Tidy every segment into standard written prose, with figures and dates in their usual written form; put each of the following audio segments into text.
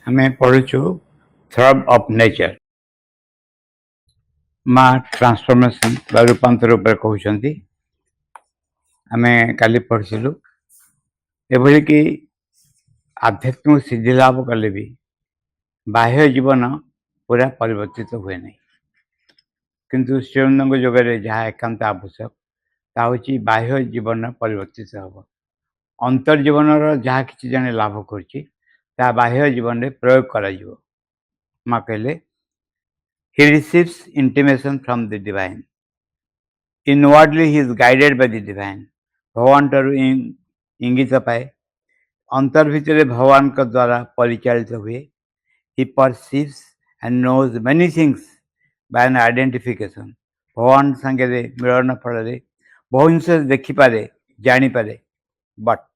हमें पढ़ुचु थ्रब of nature माँ transformation बा रूपांतर उपर कहते आम काली पढ़िलु एभली कि आध्यात्मिक सिद्धि लाभ कले भी बाह्य जीवन पूरा परिवर्तित हुए नहीं किंतु शिवानंद जगह जहाँ एकांत आवश्यक ता हूँ बाह्य जीवन परिवर्तित हम अंतर्जीवन जहाँ कि जन लाभ कर बाह्य जीवन में प्रयोग कर माँ कहले he receives intimation from the divine. Inwardly he is guided by the divine. भगवान ठारू इंगित पाए अंतर भितर भगवान का द्वारा परिचालित हुए. He perceives and knows many things by an identification. भगवान संगे मिलन फल बहु जिन देखिपारे जानीपारे but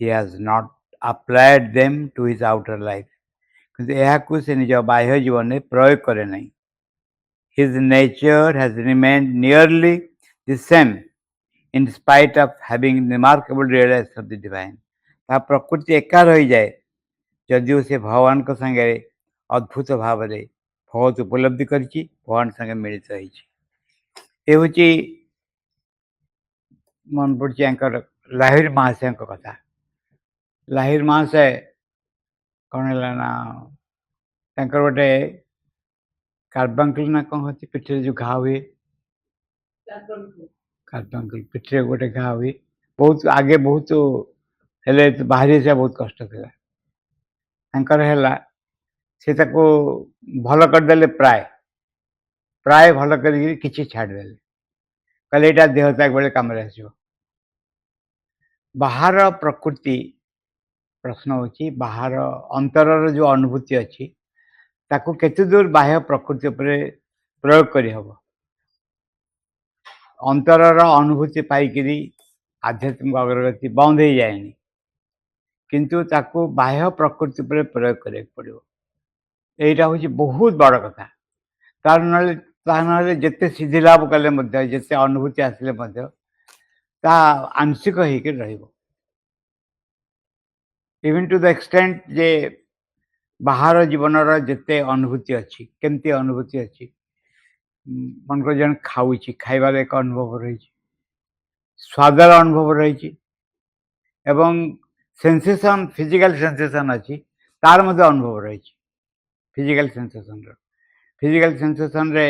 he has not applied them to his outer life. किंतु यह से निज बाह्य जीवन में प्रयोग करे नहीं. His nature has remained nearly the same in spite of having remarkable realization of the divine. ता प्रकृति एका रही जाए जदिव से भगवान को संगे अद्भुत भाव में बहुत उपलब्धि करिछि भगवान संगे मिलित रही मन पड़ी लाहिर महाशय कथा. लाहिर महाशय कौन है ना गोटे कार्बांकुल ना कौन होती पिठे जो घा हुए कार्बांकुल पिठे गोटे घा हुए बहुत आगे बहुत हेले बाहरी से बहुत कष्ट था से भल करदे प्राय प्राय भल कर छाड़दे कहले यहाँ देहत्याग बेले कम आसो. बाहर प्रकृति प्रश्न होची बाहर अंतर जो अनुभूति अच्छी ताकू केते दूर बाह्य प्रकृति पर प्रयोग करी हबो. अंतर अनुभूति पाइकरी आध्यात्मिक अग्रगति बंद हो जाएनी किंतु ताकू बाह्य प्रकृति पर प्रयोग करे पड़ो. यहाँ हूँ बहुत बड़ कथा. तार ना जिते सिद्धि लाभ कले जिते अनुभूति आसिले ता आंशिक होकर रहिबो. इवन टू द एक्सटेंट जे बाहर जीवन जिते अनुभूति अच्छी केमती अनुभूति अच्छी मन को जन खाऊ खाइबार एक अनुभव रही स्वादर अनुभव रही एवं सेंसेशन फिजिकल सेंसेशन अच्छी तार मध्य अनुभव रही फिजिकल सेंसेशन रे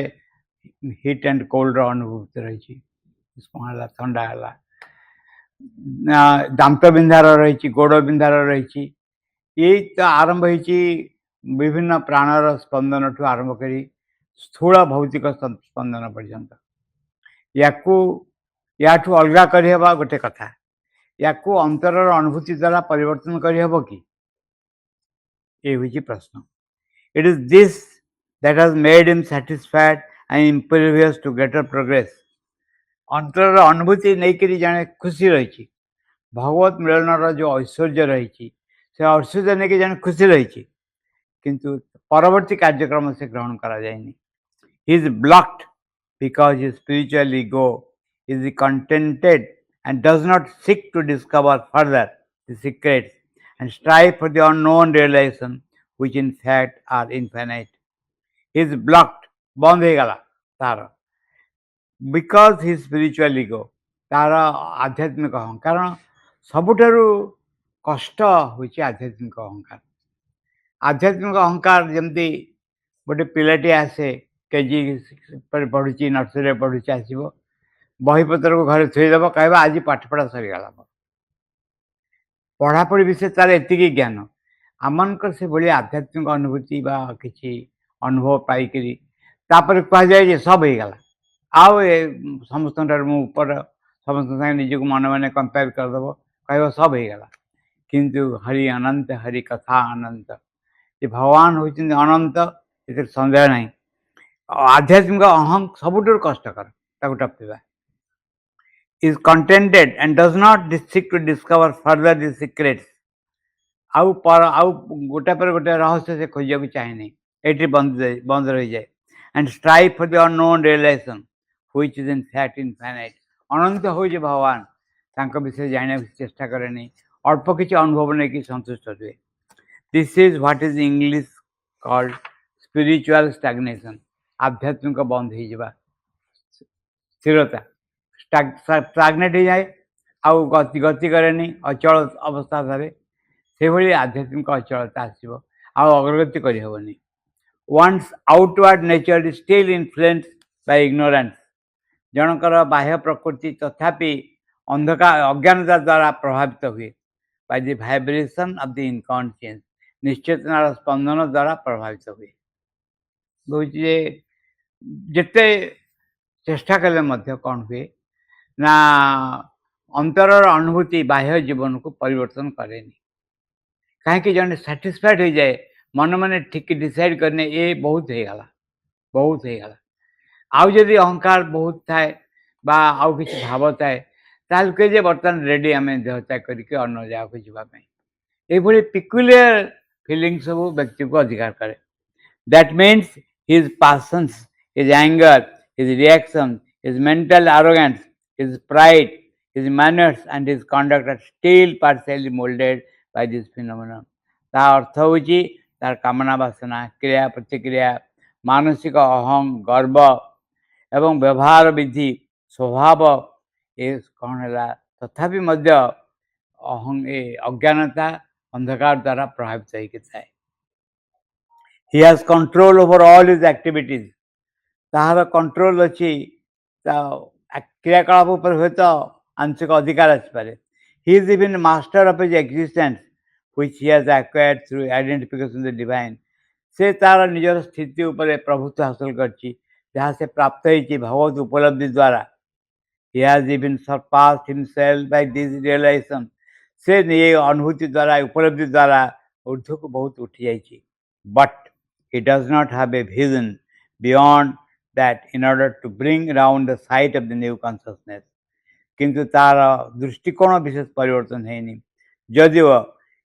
हिट एंड कोल्ड अनुभूति रही ठंडा है दांत बिंधार रही गोड़ बिंधार रही ये तो आरंभ हो विभिन्न प्राणर स्पंदन ठू आरंभ कर स्थूल भौतिक स्पंदन पर्यंत या अलग करहबा गोटे कथा या अंतर अनुभूति द्वारा परिवर्तन करहब कि ये हूँ प्रश्न. It is this that has made him satisfied and impervious to greater progress. अंतर अनुभूति नहीं जाने खुशी रही भगवत मिलन जो ऐश्वर्य रही से ऐश्वर्य नहीं जाने खुशी रही किंतु परवर्ती कार्यक्रम से ग्रहण करा जाएनी. He is blocked because his spiritual ego is contented and does not seek to discover further the secrets and strive for the unknown realization which in fact are infinite. He is blocked बंद हो गला तार because his spiritual ego तार आध्यात्मिक अहंकार सबुठारु कष्ट होची आध्यात्मिक अहंकार. आध्यात्मिक अहंकार जमती गोटे पिलाटी आसे केजी पर पढ़ुची नर्सरी पढ़ुची आसो बहीपत्र को घर थोदेव कह आज पाठपढ़ा सरीगला पढ़ापढ़ी विषय तार एति ज्ञान आमकर से भाई आध्यात्मिक अनुभूति बा किसी अनुभव पाइकरी तापर कहुए सब हो गला आउ समस्त ऊपर समस्त निजी मन मैंने कंपेयर करदेव कह सब हो गला किंतु हरि अनंत हरि कथा अनंत ये भगवान होती अनंत ये सन्देह नहीं. आध्यात्मिक अहं सबुठ कष्टकर टपा is contented and does not seek to discover further the secrets. आउ गोटे पर गोटे रहस्य से खोजा भी चाहे नहीं ये बंद रही जाए and strive for the unknown realization which is in fact infinite. अनंत हो भगवान तांको विषय जाने चेष्टा करे नहीं अल्प किसी अनुभव नहीं कि संतुष्ट हुए. This is what is in English called spiritual stagnation. आध्यात्मिक बंद हो जावा स्थिरता स्टाग्नेट हो जाए आउ गति गति करे अचल अवस्था धरे से भली आध्यात्मिक अचलता आसो अग्रगति करहबनी once outward nature is still influenced by ignorance जनकर बाह्य प्रकृति तथापि अंधकार अज्ञानता द्वारा प्रभावित हुए by the vibration of the inconscient निश्चेतनार स्पंदन द्वारा प्रभावित हुए बुझे जिते चेष्टा कले मध्य कौन हुए ना अंतरर अनुभूति बाह्य जीवन को परिवर्तन करेनी कहीं जन सैटिस्फाइड हो जाए मन मन ठीक डिसाइड करने ये बहुत हो गला आउ जदि अहंकार बहुत थाए बा आउ किसी भाव थाए ताल कहे बर्तमान रेडी आम देह त्याग करके अन्न जगह को जावाई ये पिकुलियर फीलिंग सब व्यक्ति को अधिकार करे that means his passions his anger his reaction his mental arrogance his pride his manners and his conduct are still partially moulded by this phenomenon ता अर्थ होची तार कामना वासना क्रिया प्रतिक्रिया मानसिक अहं गर्व एवं व्यवहार विधि स्वभाव ये कौन है तथापि मध्य अहं ए अज्ञानता अंधकार द्वारा प्रभावित होता है he has control over all his activities तार कंट्रोल अच्छी क्रियाकलाप पर हुए तो आंशिक अधिकार आसपे he is even master of his existence which he has acquired through identification the divine से तार निजर स्थिति उपर प्रभुत्व हासिल करछि जहाँ से प्राप्त होती भगवत उपलब्धि द्वारा he has even surpassed himself by this realization से ये अनुभूति द्वारा उपलब्धि द्वारा ऊर्ध्व को बहुत उठी जाइए but he does not have a vision beyond that in order to bring around the sight of the new consciousness किंतु तार दृष्टिकोण विशेष परिवर्तन है जदिव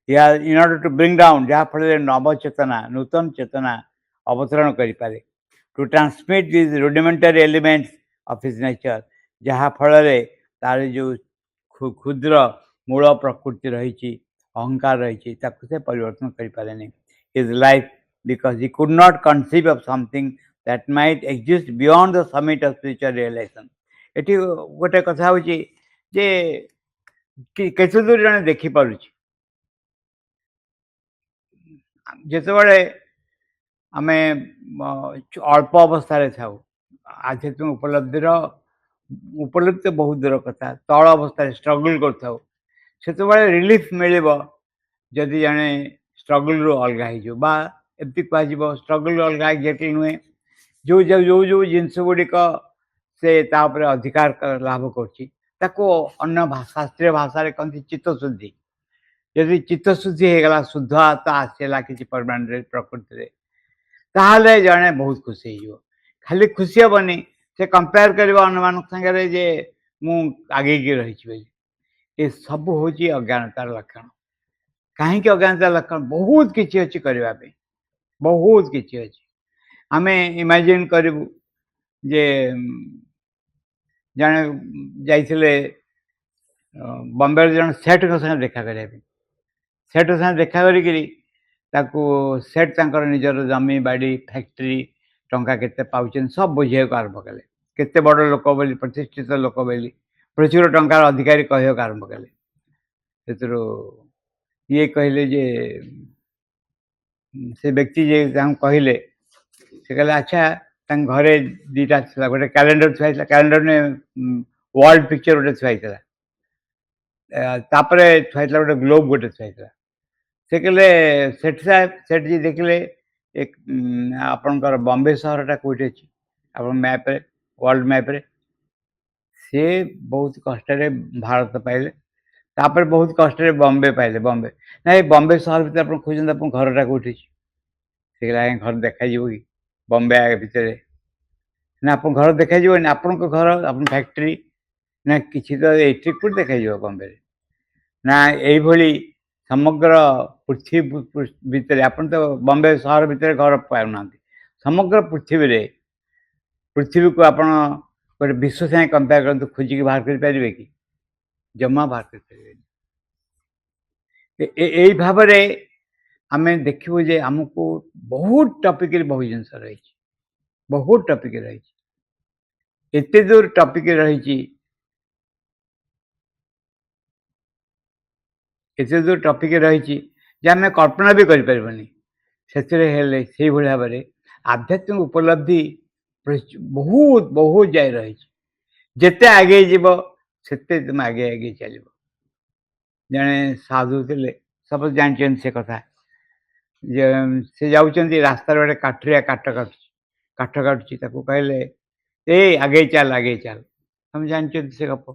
in order to bring down जहाँ फल नव चेतना नूतन चेतना अवतरण करें to transmit these rudimentary elements of his nature जहाँ फल तार जो क्षुद्र मूल प्रकृति रही अहंकार रही से परिवर्तन करें his life because he could not conceive of something that might exist beyond the summit of spiritual realization eighty गोटे कथा हूँ जे केते दूर जन देखी पार जिते आम अल्प अवस्था था आध्यात्मिक उपलब्धि तो बहुत दूर कथा तल अवस्था स्ट्रगल कर रिलीफ मिल जदि जड़े स्ट्रगल रू अलग होमती कह स्ट्रगल अलग एक्जाक्टली नुहे जो जो जो जो जिनस गुड़िक से तापर अधिकार लाभ कर शास्त्रीय भाषा कहते चित्तशुद्धि यदि चित्तशुद्धि होगा शुद्ध आत्मा आसला किसी परमानेंट प्रकृति ताहले जड़े बहुत खुशी हो खाली खुशी हेनी से कंपेयर कर अन्य सागर जे मु आगे की रही ये सब हूँ अज्ञानतार लक्षण कहीं अज्ञानतार लक्षण बहुत किसी अच्छी करने बहुत किसी अच्छी आम इमेजिन करूँ जे जड़े जाइए बम्बे जन सेठ संगे देखा करने सेठ संगे देखा करी सेठ निजर जमी बाड़ी फैक्ट्री टंका केते पाउछन सब बुझे को आरंभ कले केते बड़ लोक बोली प्रतिष्ठित लोक बोली प्रचुर टंकार अधिकारी कह आरंभ कले ये कहले जे से व्यक्ति जे कहले से कहले अच्छा घरे दीटा गोटे कैलेंडर थुआई कैलेंडर ने वर्ल्ड पिक्चर गोटे थुआई तापर थुआई गोटे ग्लोब गोटे थुआई से कहले सेठ साहेब सेठ जी देखले एक आपनकर बॉम्बे सहरटा कौटे अच्छी आप मैप्रे वर्ल्ड मैप्रे सी बहुत कष्ट भारत पाइले तापर बहुत कष्ट बॉम्बे पाइले बॉम्बे ना बॉम्बे सहर भर आप खोज आप घरटा कौटे से घर देखा कि बॉम्बे भितर ना आप घर देखा आपण घर आप फैक्ट्री ना किसी तो ये कौट देखा बॉम्बे ना यही समग्र पृथ्वी भितर आपन तो बॉम्बे सहर भितर घर पाऊना समग्र पृथ्वी को आप गोटे विश्व साथ कंपेयर कर खोजिकी बाहर करें कि जमा बाहर कर भाव आमे देखिबो जे हमको बहुत टॉपिक रे बहुत जिंस रही बहुत टॉपिक रही एते दूर टॉपिक रही एते दूर टॉपिक रही जे आमे कल्पना भी करि परबनी ସେଥିରେ ହେଲେ ସେଇଭଳି ଭାବରେ ଆଧ୍ୟାତ୍ମିକ ଉପଲବ୍ଧି ବହୁତ ବହୁତ ଯାଇ ରହିଛି ଯେତେ ଆଗେଇ ଯିବ ସେତେ ତୁମେ ଆଗେଇ ଆଗେଇ ଚାଲିବ ଜଣେ ସାଧୁ ଥିଲେ ସବୁ ଜାଣିଛନ୍ତି ସେ କଥା ଯେ ସେ ଯାଉଛନ୍ତି ରାସ୍ତାରେ ଗୋଟେ କାଠୁରିଆ କାଠ କାଟୁଛି ତାକୁ କହିଲେ ଏଇ ଆଗେଇ ଚାଲ ତମେ ଜାଣିଛନ୍ତି ସେ ଗପ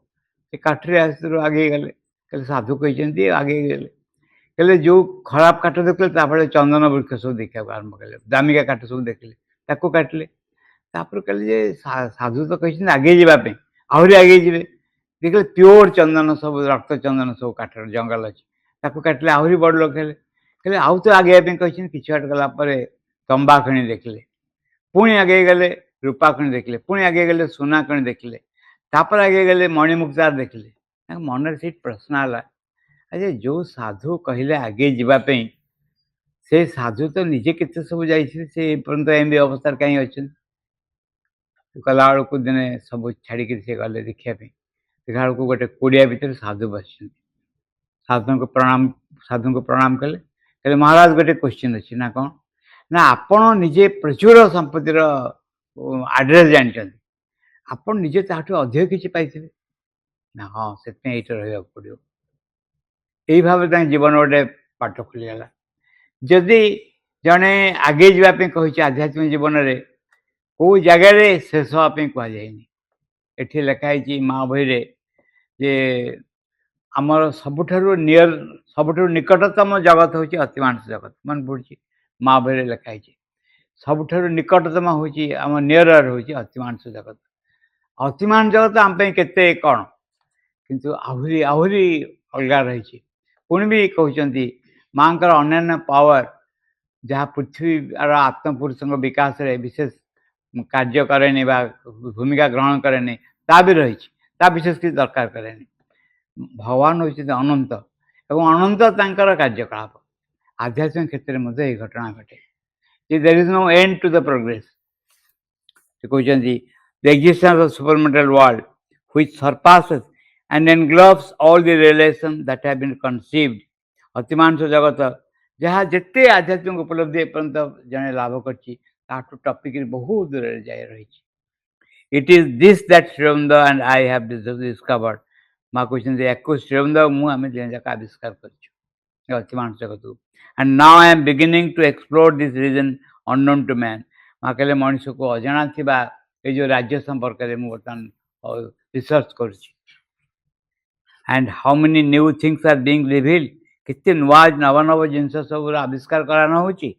ସେ କାଠୁରିଆ ଆଗେଇ ଗଲେ କହିଲେ ସାଧୁ କହିଛନ୍ତି ଆଗେଇ ଗଲେ कहले जो खराब काठ देखले तापर चंदन वृक्ष सब देखा आरंभ कले दामिका काठ सब देखले ताको काटले तापर कहले जे साधु तो कहछन आगे जीवापे आहरी आगे जीवे देखले प्योर चंदन सब रक्त चंदन सब काठ जंगल अछि ताको काटले आहरी बड़ लोक हेले कहले आउ तो आगे पे कहछन किछ हट गला परे तंबा खणी देखले पुणी आगे गले रूपा खणी देखले पुणी आगे गले सोना खणी देखले तापर आगे गले मणिमुक्तार देखले मन से प्रश्न आला अरे जो साधु कहले आगे जीवापे से साधु तो निजे केते सब जाइछे से पर्यंत एमबी अवस्था कहीं अच्छे कला बेलू दिने सब छाड़ी से गले देखा देखा बेलू गोटे कुड़िया भितर साधु बस साधु को प्रणाम कले कहले महाराज गोटे क्वेश्चन अच्छी ना कौन ना आपण निजे प्रचुर संपत्तिर आड्रेस जानते आपण निजे ताठू अधिक किसी पाइथिबे ना हाँ से रहा पड़ो यही भाव जीवन गोटे पाठ खुलीगला जदि जड़े आगे जावाई कही आध्यात्मिक जीवन में कौ जगार शेष हाँपाई कहुनी एठी लिखाई माँ बही जे आमर सबुठारु नियर सबुठारु निकटतम जगत हूँ अतिमानस जगत मन पड़ी माँ बही लिखाई सबुठारु निकटतम हूँ आम नियर हूँ अतिमानस जगत अतिमान जगत आम केते कौन किंतु आहरी आहरी अलग रही पुणी भी कहते माँ अन्य पावर जहाँ पृथ्वी आत्मपुरुष विकास रे विशेष कार्य करे भूमिका ग्रहण करे ता भी रही विशेष किसी दरकार करे भगवान होती अनंत एवं अनंत तांकर कार्यकलाप आध्यात्मिक क्षेत्र में यही घटना घटे there is no end to the progress कहते the existence of supermental world which surpasses and engulfs all the relations that have been conceived अतिमानस जगत जहाँ जिते आध्यात्मिक उपलब्धि पर्यंत जड़े लाभ कर टॉपिक बहुत दूर जाए रही it is this that Sri Aurobindo and I have discovered माँ कहते या श्रीअरविंद मुझे जाक आविष्कार कर अतिमानस जगत को and now I am beginning to explore this region unknown to man माँ कहले मनुष्य को अजଣା थिबा ए जो राज्य संपर्क में बर्तमान रिसर्च कर and how many new things are being revealed कितने नुआ नव नव जिनस सब आविष्कार कराना होची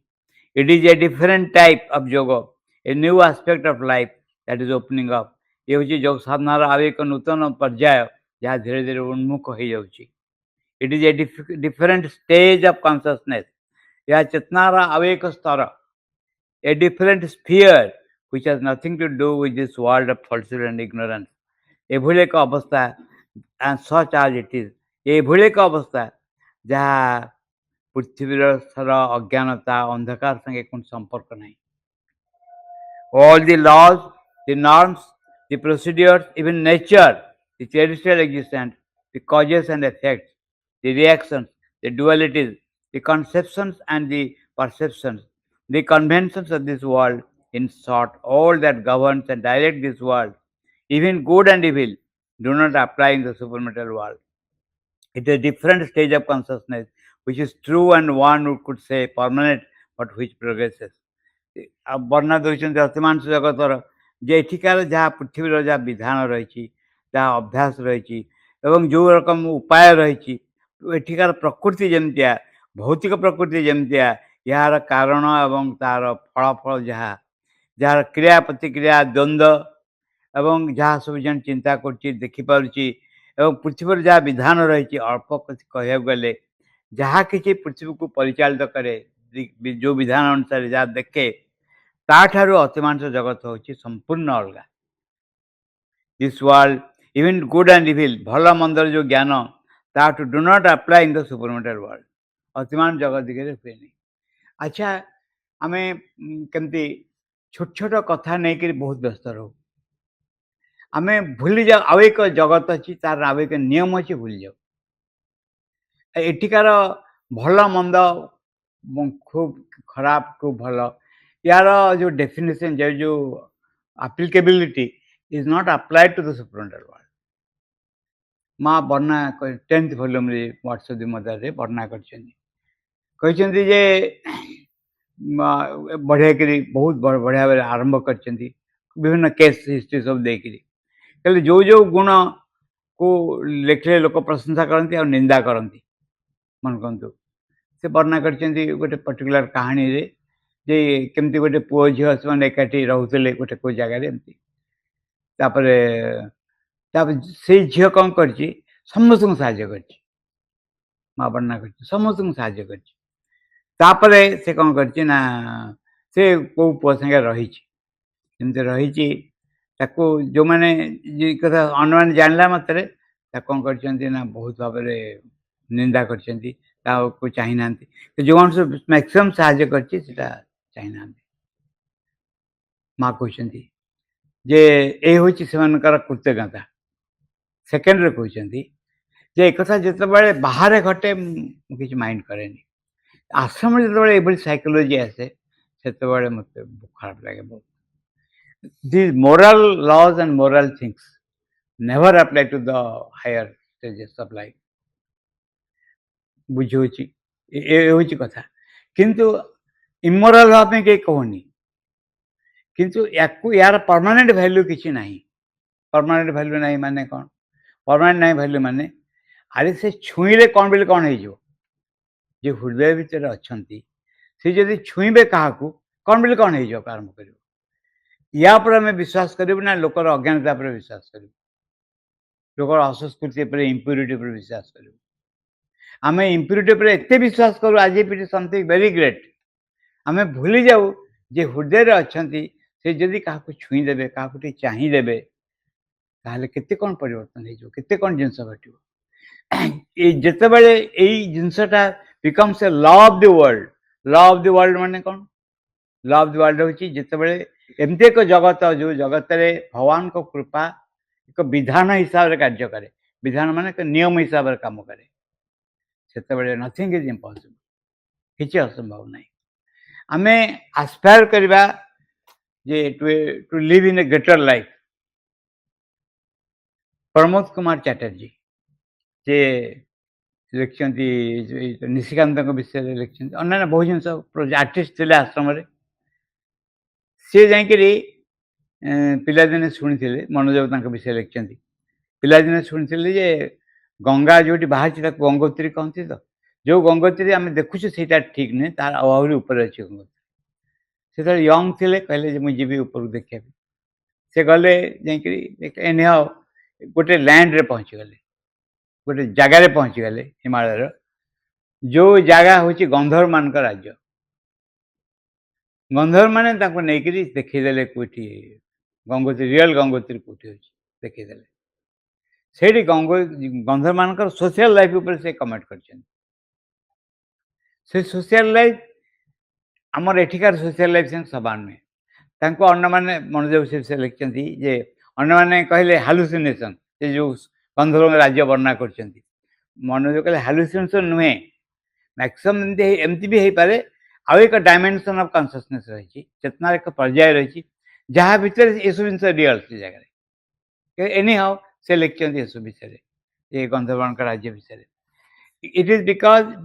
it is a different type of yoga a new aspect of life that is opening up ये होची योग साधनार आव एक नूतन पर्याय जहाँ धीरे धीरे उन्मुख हो जाउची it is a different stage of consciousness यह चेतनार आव एक स्तर a different sphere which has nothing to do with this world of falsehood and ignorance एभली एक अवस्था and such as it is ये एक अवस्था जहाँ पृथ्वीर सर अज्ञानता अंधकार संगे कौन संपर्क नहीं all the laws the norms the procedures even nature the terrestrial existence the causes and effects the reactions the dualities the conceptions and the perceptions the conventions of this world in short all that governs and directs this world even good and evil do not apply in the supermaterial world. It is a different stage of consciousness which is true and one who could say permanent but which progresses. वर्णना दौरान अतिमानस जगतर जे एठिकार जहाँ पृथ्वीर जहाँ विधान रही जहाँ अभ्यास रही जो रकम उपाय रही एठिकार प्रकृति जमतिया भौतिक प्रकृति जमतिया यार कारण एवं तार फलाफल जहाँ जार क्रिया प्रतिक्रिया द्वंद्व एवं जहाँ सब जन चिंता करिपारुची पृथ्वी जहाँ विधान रही अल्प कह गले जहाँ कि पृथ्वी को परिचालित करे जो विधान अनुसार जहाँ देखे ताठारु अतिमानस जगत हूँ संपूर्ण अलग this world even good and evil भल मंदर जो ज्ञान ताठू do not apply in the supermental world अतिमान जगत दिखे हुए नहीं अच्छा आमे केमती छोट छोट कथा नहीं कि बहुत व्यस्त रहू आमे भूली जाओ आउ एक जगत अच्छी तार आउ एक नियम अच्छी भूली जाओ एठिकार भल मंद खूब खराब खूब भल यार जो डेफिनेशन जो applicability is not applied to the superintendent world माँ वर्णना 10th वॉल्यूम रे व्हाट्सएप मदर रे वर्णना कहते जे बढ़िया करी बहुत बढ़िया भाव आरंभ कर विभिन्न केस हिस्ट्री सब देखिए जो जो गुण को लेखिले लोक प्रशंसा करती और निंदा करती मन कहतु से वर्णना कर गोटे पर्टिकुलर कहानी रे जे केमती गोटे पुओ झील से एकाठी रोते गोटे को जगार एमती से झील कौन कर समस्त कर माँ वर्णना कर समस्त कर से कौन कर से को पुओ संगे रही रही जो मैंने कथा अनुमान जानला मात्रे कौन कर बहुत भाव निंदा कर चाही ना जो मैक्सिमम साहाଯ୍य करता चाही ना माँ कहते जे ये हूँ से कृतज्ञता सेकेंड रे कहते जे एक जिते बाहर घटे कि माइंड करे आश्रम जो साइकोलोजी आसे से मत खराब लगे बहुत these moral laws and moral things never apply to the higher stages of life बुझी कथा किंतु इमोराल भाव कहीं कहनी किंतु यार परमानेंट वैल्यू किसी ना परमानेंट वैल्यू ना माने कौन परमानेंट ना वैल्यू माने अरे से छुईले कौन बोले कौन हो जो हृदय भितर अच्छा सी जदि छुईबे क्या कौन बोले कौन हो आरंभ कर या पर आम विश्वास करूँ ना लोकर अज्ञानता पर विश्वास करूँ लोकर असंस्कृति पर इम्प्यूरिटी पर विश्वास करूँ आम इम्प्यूरिटी पर एत विश्वास करूँ आज it is something very great आम भूली जाऊ जे हृदय अच्छा से जदि क्या छुईदे क्या चाहिए ताहले केते कौन परिवर्तन हो केते कौन जिनस घटे जिते बड़े यही जिनसटा becomes a law of the world माने कौन लॉ ऑफ द वर्ल्ड हूँ जिते बड़े एमती एक जगत जो जगत भगवान को कृपा एक विधान हिसाब से कार्य करे विधान मान एक नियम हिसाब से कम करे से नथिंग इज इम्पॉसिबल किसी असंभव ना आम आस्पायर करवा जे to live in a greater life Pramod Kumar Chatterjee जे लिखिं निशिकांत विषय लिखिं अन्य बहुत जिन आर्टिस्ट थे आश्रम सी जाकि पिलादिने शुणी मनोज विषय लिखिं पिलादिने शुणी जे गंगा जो बाहर गंगोत्री कहती तो जो गंगोत्री आम देखुचु से ठीक नुहे तार आहरी ऊपर अच्छी गंगोत्री से यंग थे कहले मुझे जी ऊपर देखा से गले एनी हाउ गोटे लैंड रे पहुँची गले गोटे जगार पहुँची गले हिमालय जो जगह हूँ गंधर्व मान राज्य गंधर्व माने नहीं देखीदे कौटी गंगोत्री रियल गंगोत्री कौटी अच्छी देखीदे से गंधर्व मान सोशल लाइफ ऊपर से कमेंट कर सोशल लाइफ आमर एठिकार सोशल लाइफ से समान नुहे अन्य मैंने मनोज से लिखिं जे अन्य मैंने कहले हालुसिनेशन से जो गंधर्व राज्य वर्णना कर मनोज कहले हालुसिनेशन नुहे मैक्सिमम एमती भी हो पारे आउ एक डायमेंशन ऑफ कॉन्शियसनेस रही चेतना एक पर्याय रही जहाँ भीतर ये सब जिन रियल से जगह एनी हाउ से लिखिं ये सब विषय ये गंधर्व राज्य विषय it is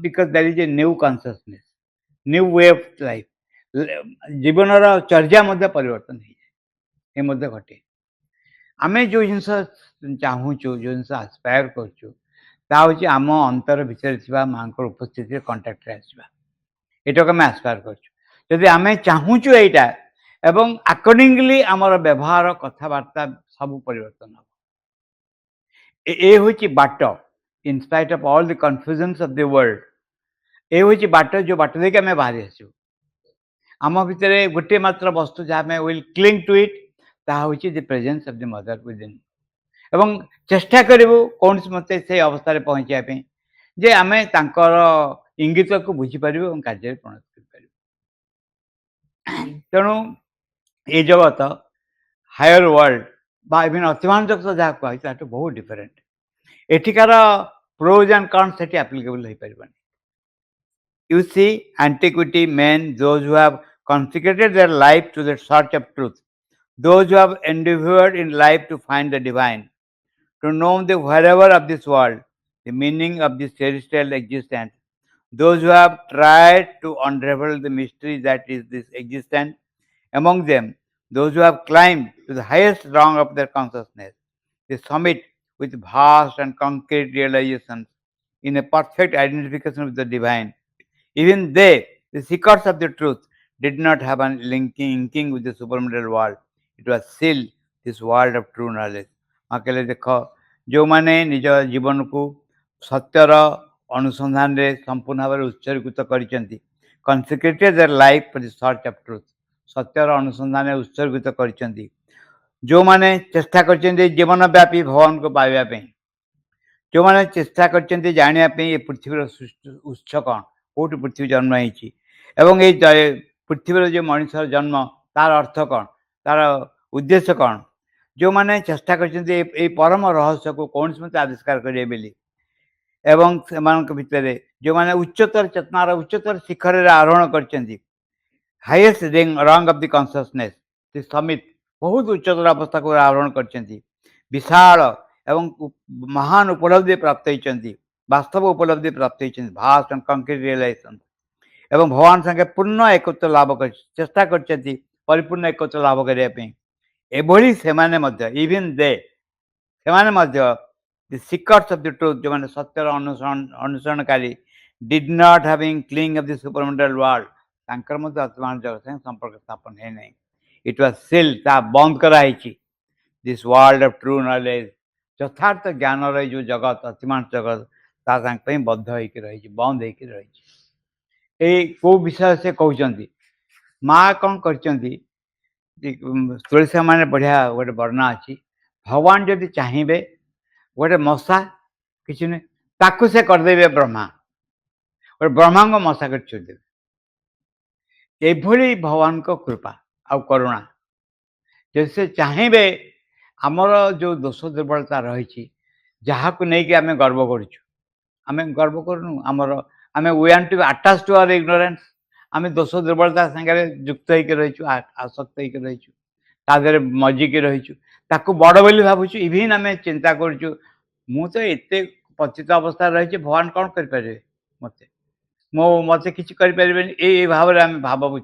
because that is a new consciousness new way of life जीवन चर्या परिवर्तन हो जाए घटे आम जो जिन चाहूँ जो जिन आस्पायर कर आम अंतर भीतर माँ उपस्थित कंटाक्ट आसवा ये आम आस्पायर कर आम चाहूँ यहाँ एवं अकॉर्डिंगली आमर व्यवहार कथबार्ता सब परिवर्तन हम ये हूँ बाट in spite of all the confusions of the world ये हूँ बाट जो बाट देखिए आम बाहरी आसू आम भितर गोटे मात्र वस्तु जहाँ विल क्लिंग टू इट ता हूँ the presence of the mother within एवं चेष्टा करूँ कौन मत से अवस्था पहुँचापी जे आम इंगित को बुझीपर और कार्य प्रणत कर तेणु ये जगत हायर वर्ल्ड बा इवन अतिमान जगत जहाँ कहुँ बहुत डिफरेंट एठिकार प्रोज एंड कॉन्स सेठी एप्लीकेबल हो पारिबनी You see, antiquity men, those who have consecrated their life to the search of truth, those who have endeavored in life to find the divine, to know the wherever of this world, the meaning of this celestial existence, those who have tried to unravel the mystery that is this existence, among them, those who have climbed to the highest rung of their consciousness, they summit with vast and concrete realizations in a perfect identification with the divine. Even they, the seekers of the truth, did not have an inking with the supernatural world. It was still this world of true knowledge. कहले देख जो मैंने निज जीवन को सत्यर अनुसंधान रे संपूर्ण भाव उत्सर्गित कर consecrated their life for the search of truth. सत्यर अनुसंधान उत्सर्गित कर जो मैंने चेष्टा कर जीवन व्यापी भगवान को पाइबा जो मैंने चेष्टा कर जानापी पृथ्वीर उत्स कौन कौट पृथ्वी जन्म होती पृथ्वीर जो मनुष्य जन्म तार अर्थ कौन तार उद्देश्य कौन जो मैंने चेष्टा कर परम रहस्य को कौन मत आविष्कार करेंगे बोली एवं भितर जो मैंने उच्चतर चेतनार उच्चतर शिखर आरोहण कर हाईएस्ट रंग ऑफ द कॉन्शियसनेस समित बहुत उच्चतर अवस्था को आरोहण कर विशाल एवं महान उपलब्धि प्राप्त होती वास्तव उपलब्धि प्राप्त होती भास्ट एंड कंक्रीट रियलाइजेशन एवं भगवान संगे पूर्ण एकत्र लाभ कर चेष्टा कर परिपूर्ण एकत्र लाभ करने एभली से even they the seekers of the truth जो मैंने सत्यर अनुसरणकारी did not having cling of the supernatural world तांकर मध्य आत्मान जगत संग संपर्क स्थापन है नहीं it was still ता बंद कराई this world of true knowledge यथार्थ ज्ञान रही जो जगत अतिमान जगत ता संग बद्ध होकर रही बंद होकर रही को विषय से कहते माँ कौन कर तुलसी मैंने बढ़िया गोटे वर्णना अच्छी भगवान जदि चाहिए गोटे मशा कि ताकू से करदे ब्रह्मा गोटे ब्रह्मा को मशा कर छुदेवे एभली भगवान को कृपा आ करुणा जदि से चाहिए आमर जो दोष दुर्बलता रही जहाँ को लेकिन आम गर्व करें गर्व करूँ आमर आम we want to attach to our ignorance आम दोष दुर्बलता सागर युक्त होकर रहीचु आसक्त होकर रहीचु तादे मजिकी रहीचु ताकू बड़ बोली भावुँ इवन आम चिंता करूँ मु तो एत पतित अवस्था रही भगवान कौन करें मत मत कि भाव में आम भावुँ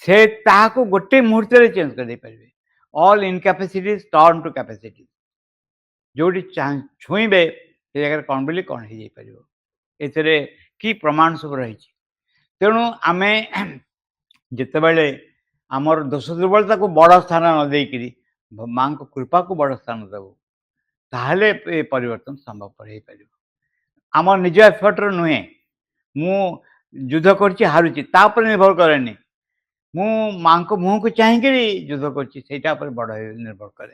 से गोटे मुहूर्त चेंज कर पारे ऑल इनकैपेसिटीज टर्न टू कैपेसिटी जो छुईबे से जगह कौन बोली कौन हो पार ए कि प्रमाण सब रही तेणु आम जितेबले आमर दोष दुर्बलता को बड़ स्थान न देकरी माँ को कृपा को बड़ स्थान देव ताहले ए परिवर्तन संभवपर हो पार आम निज एफर्टर नुहे मु युद्ध कर हारुची निर्भर कैनि मु माँ को मुह को चाहिए युद्ध कर बड़ निर्भर कै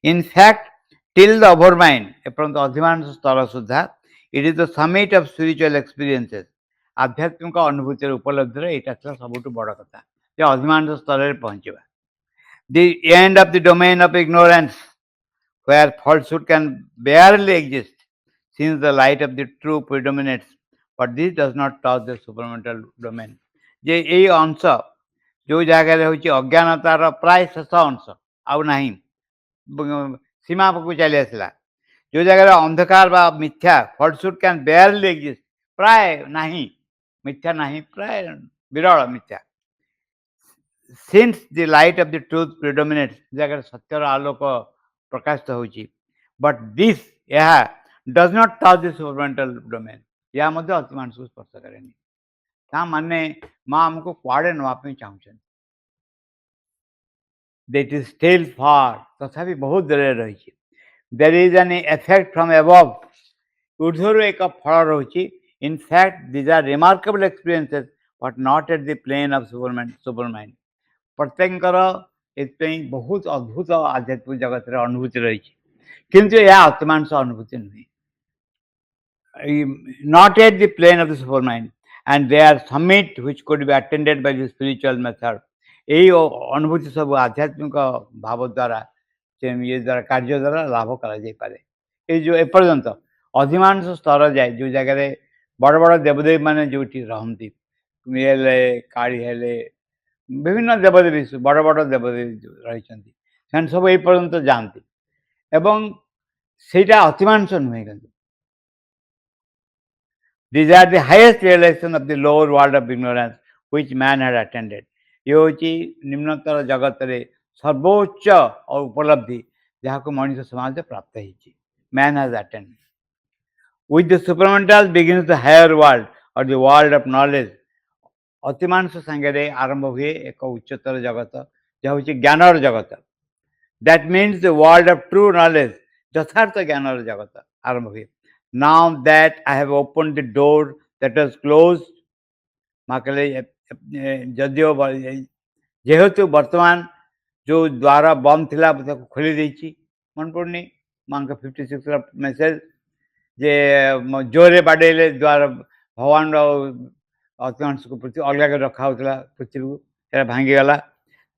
in fact till the overmind एपर्यंत अधिकांश स्तर सुधा it is the summit of spiritual experiences आध्यात्मिक अनुभूतिर उपलब्धि यहाँ सबुठ बड़ कथा जो अधिकांश स्तर में पहुँचा the end of the domain of ignorance where falsehood can barely exist since the light of the true predominates but this does not touch the supramental domain जे यही अंश जो जगह हूँ अज्ञानतार प्राय शेष अंश आउ ना सीमा को चली आसला जो जगह अंधकार बा मिथ्या फॉल्सहुड कैन बेयरली एग्जिस्ट प्राय ना मिथ्या ना प्राय विरल मिथ्या since the light of the truth predominates जगह सत्यर आलोक प्रकाशित होची बट दिस यह does not touch the supermental domain या मध्य अतिमांस को स्पर्श करेनि ता माने माँ हमको कुआड़े नापी चाहूँ दैट इज स्टिल फार तथापि बहुत दूर रही there is an effect from above ऊर्ध्वर एक फल रही in fact these are remarkable experiences but not at the plane of supermind प्रत्येक एथपाई बहुत अद्भुत आध्यात्मिक जगत अनुभूति रही किंतु यह अतिमांस अनुभूति नुहे not at the plane of the supermind and they are summit which could be attended by the spiritual method. এই ଅନୁଭୂତି ସବୁ ଆଧ୍ୟାତ୍ମିକ ଭାବ ଦ୍ୱାରା ଇଏ ଦ୍ୱାରା କାର୍ଯ୍ୟ ଦ୍ୱାରା ଲାଭ କରାଯାଇପାରେ। ଏଇ ଯେଉଁ ଏପର୍ଯ୍ୟନ୍ତ ଅଧିକାଂଶ ସ୍ତର ଯାଏ ଯେଉଁ ଜାଗାରେ ବଡ଼ ବଡ଼ ଦେବଦେବୀମାନେ ଯେଉଁଠି ରହନ୍ତି, ହେଲେ କାଳୀ ହେଲେ ବିଭିନ୍ନ ଦେବଦେବୀ ବଡ଼ ବଡ଼ ଦେବଦେବୀ ରହିଛନ୍ତି, ସେମାନେ ସବୁ ଏଇ ପର୍ଯ୍ୟନ୍ତ ଯାଆନ୍ତି ଏବଂ ସେଇଟା ଅତିମାଂସ ନୁହେଁ। କିନ୍ତୁ these are the highest realization of the lower world of ignorance which man had attended. ये होची निम्नतर जगतरे सर्वोच्च और उपलब्धि जहाँ को मनुष्य समाज प्राप्त होती, man has attained. With the supramental begins the higher world or the world of knowledge. अतिमांस संगे आरंभ हुए एक उच्चतर जगत जहाँ होची ज्ञानर जगत. That means the world of true knowledge, यथार्थ ज्ञानर जगत आरंभ हुए. Now that I have opened the door that was closed, माँ कहले जदियो जेहेतु वर्तमान जो द्वार बंद थिला खोली देछि, मन पड़नी माँ का 56 मेसेज जे जोरे बाडेले द्वार भगवान अतिमांस को पृथ्वी अलग रखा होता पृथ्वी को भांगी गला.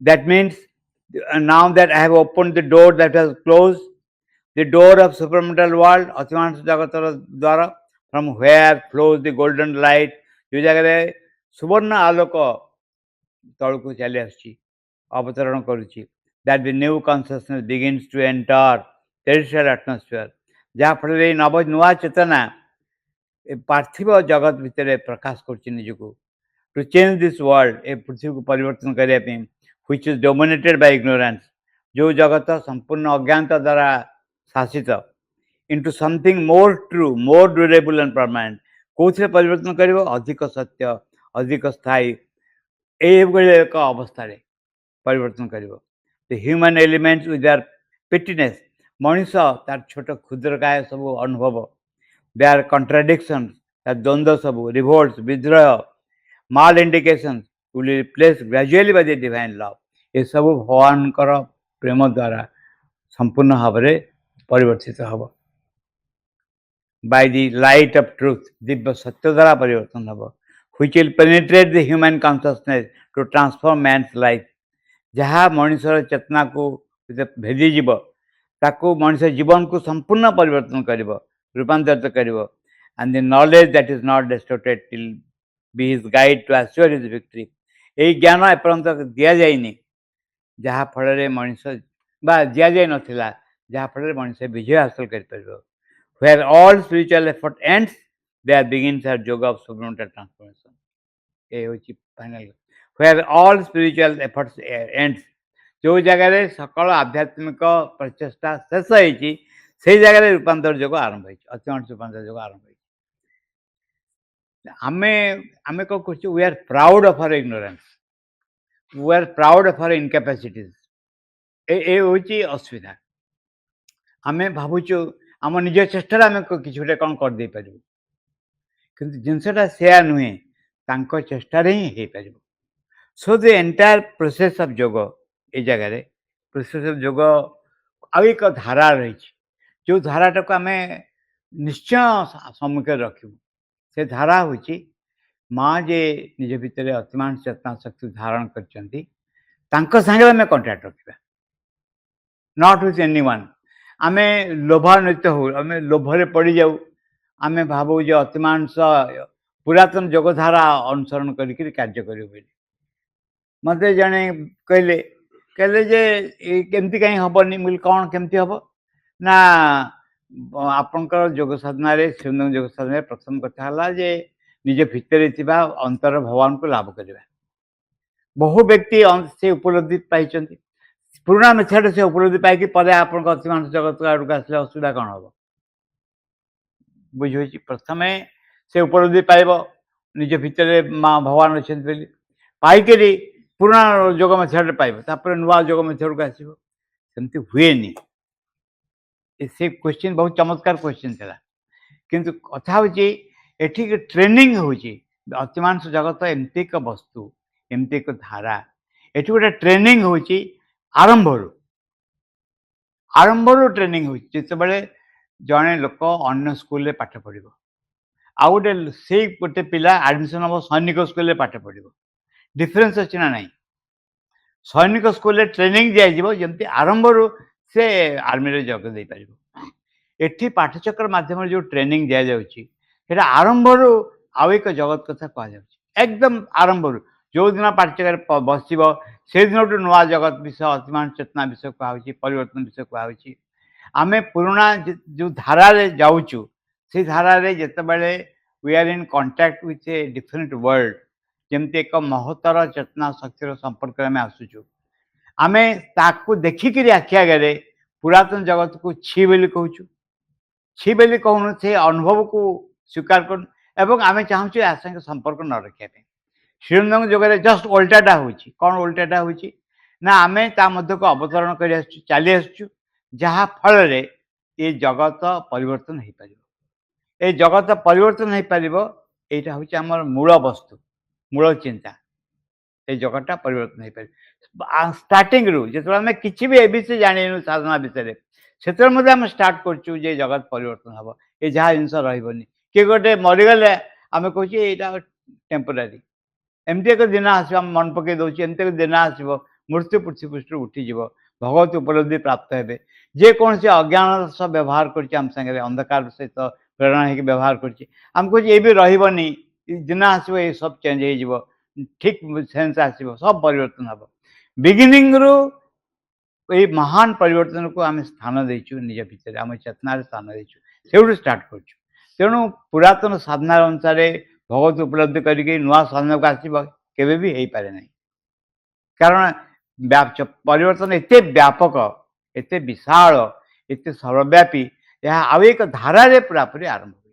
That means now that I have opened the door that was closed, the door of supramental world अतिमांस जगतर द्वारा, from where flows the golden light, जो जगह सुवर्ण आलोक तल को चली आसी अवतरण करुच्ची. That the new consciousness begins to enter terrestrial atmosphere, जहाँ फल नव नुआ चेतना पार्थिव जगत भितर प्रकाश कर निजको to change this world, ए पृथ्वी को परिवर्तन करने, which is dominated by ignorance, जो जगत संपूर्ण अज्ञानता द्वारा शासित, into something more true, more durable and permanent. कौन परिवर्तन करिवो? अधिक सत्य, अधिक स्थायी एक अवस्था परिवर्तन करिवो. The human elements with their pettiness, मनुष्य तार छोट क्षुद्रकाय सब अनुभव, their contradictions, तार द्वंद्व सब, revolts, विद्रोह, mal indications will be replaced gradually by the divine love. ये सब भगवान कर प्रेम द्वारा संपूर्ण भाव में परिवर्तित hub. By the light of truth, Divya सत्य द्वारा परिवर्तन hub, which will penetrate the human consciousness to transform man's life. जहाँ मनुष्य चेतना को भेदी जीव ताको मनुष्य जीवन को संपूर्ण परिवर्तन करिवो, रूपांतरित करिवो. And the knowledge that is not distorted will be his guide to assure his victory. यही ज्ञान एपर्यंत दिया जाइनि जहाँ फल मनुष्य बा दिया जाए नथिला जहाँ फल मनुष्य विजय हासिल कर परिवो. Where all spiritual effort ends, there begins a yoga of supramental transformation. ये होची final. Where all spiritual efforts ends, जो जगह सकल आध्यात्मिक प्रचेषा शेष होती से जगह रूपांतर योग आरंभ होती, अतिमांस रूपांतर योग आरंभ होती. आमे कौन कर, we are proud of our ignorance, we are proud of our incapacities. ए होची असुविधा. आमे भावुचु आम निज चेष्टा आम किसी गोटे कौन कर दे पारू, किंतु जिनसटा से नुहे तांको चेष्टा ही हो पार. So the entire process of yoga ये जगह प्रोसेस ऑफ योग आउ एक धारा रही, जो धाराटा को आम निश्चय सम्मुखें रखू. से धारा हूँ माँ जे निज भितर अतिमान चेतना शक्ति धारण कर सागे आम कंटाक्ट रखा, नॉट विथ एनी वन. आम लोभान्वित हो, आम लोभरे पड़ जाऊ, आम भावु जे अतिमांस पुरातन जोगधारा अनुसरण करके कार्य करूँ. मत जड़े कहले कहले जे केमती कहीं हेनी, मुझे कौन केमती हम ना आपंकर जोग साधना शिव जोग साधना प्रथम कथा है जे निज भितर अंतर भगवान को लाभ करवा. बहु व्यक्ति से उपलब्धि पाई, पुराणा मेथड से उपलब्धि पाई पर आप अतिमांस जगत आड़ को आसले असुविधा कौन हम बुझे. प्रथम से उपलब्धि पाइब निज भितर माँ भगवान अच्छे पाइकरी पुराणा जोग मेथड पाइब, तापर नुआ जोग मेथड को आसो, सेमती हुए नहीं. से क्वेश्चन बहुत चमत्कार क्वेश्चन था, किंतु कथा हूँ ये ट्रेनिंग हूँ अतिमांस जगत एमती एक वस्तु, एमती एक धारा. ये गोटे ट्रेनिंग हूँ आरंभ ट्रेनिंग हूँ. जिते बड़े जड़े लोक अन्य स्कूल पाठ पढ़ ଆଉ ଗୋଟେ ସେଇ ଗୋଟେ ପିଲା ଆଡମିସନ ହବ ସୈନିକ ସ୍କୁଲରେ ପାଠ ପଢିବ। ଡିଫରେନ୍ସ ଅଛି ନା ନାହିଁ? ସୈନିକ ସ୍କୁଲରେ ଟ୍ରେନିଂ ଦିଆଯିବ ଯେମିତି ଆରମ୍ଭରୁ ସେ ଆର୍ମିରେ ଯୋଗ ଦେଇପାରିବ। ଏଠି ପାଠଚକ୍ର ମାଧ୍ୟମରେ ଯେଉଁ ଟ୍ରେନିଂ ଦିଆଯାଉଛି ସେଇଟା ଆରମ୍ଭରୁ ଆଉ ଏକ ଜଗତ କଥା କୁହାଯାଉଛି। ଏକଦମ ଆରମ୍ଭରୁ ଯେଉଁଦିନ ପାଠଚକ୍ରରେ ବସିବ ସେଦିନଠୁ ନୂଆ ଜଗତ ବିଷୟ, ଅତିମାନ ଚେତନା ବିଷୟ କୁହାହେଉଛି, ପରିବର୍ତ୍ତନ ବିଷୟ କୁହାହେଉଛି। ଆମେ ପୁରୁଣା ଯେଉଁ ଧାରାରେ ଯାଉଛୁ ସେଇ ଧାରାରେ ଯେତେବେଳେ we are in contact with a different world, जमती एक महत्तर चेतना शक्तिर संपर्क में आसुचु। आमे ताकू देखिक आखि आगे पुरातन जगत को छी बोली कहूँ, छी बोली कहूँ, से अनुभव को स्वीकार कर आम चाहूँ या संगे संपर्क न रखा। श्रीरंग जगह जस्ट उल्टाटा हो कौन उल्टाटा हो ना आम ता मध्य को अवतरण कर चली आसचु, जहाँ फल ये जगत परिवर्तन हो पार। ये जगत परिवर्तन हो पार, यहाँ हूँ आम मूल वस्तु, मूल चिंता। ये जगतटा परिवर्तन हो पार स्टार्टिंग रू जो आम कि भी एबीसी जाणु साधना विषय से आम स्टार्ट करूँ जगत परिवर्तन हम ये जहाँ जिन रही किए गोटे मरीगले आम कहूँ यहाँ टेम्पोरारी एमती एक दिन आसो मन पकई दूसरी एमती एक दिन आसो मृत्यु पृथ्वी पृष्ठ उठीज भगवत उपलब्धि प्राप्त हे जेकोसी से अज्ञान सह व्यवहार करम सागर अंधकार सहित प्रेरणा हो व्यवहार करम कह ये भी रही दिन आसो ये सब चेंज हो ठीक सेन्स आसो सब परिवर्तन हम बिगिनिंग रु ये महान परिवर्तन को आम स्थान देचु निज भितर आम चेतनार स्थान देचु से स्टार्ट करूँ। तेणु पुरातन साधना अनुसार भगवत उपलब्धि करके नुआ साधना को आसब केवे भी हो पारे ना, कारण परिवर्तन एत व्यापक, एत विशाल, एत सर्वव्यापी, यह आउ एक धारा पूरापूरी आरंभ।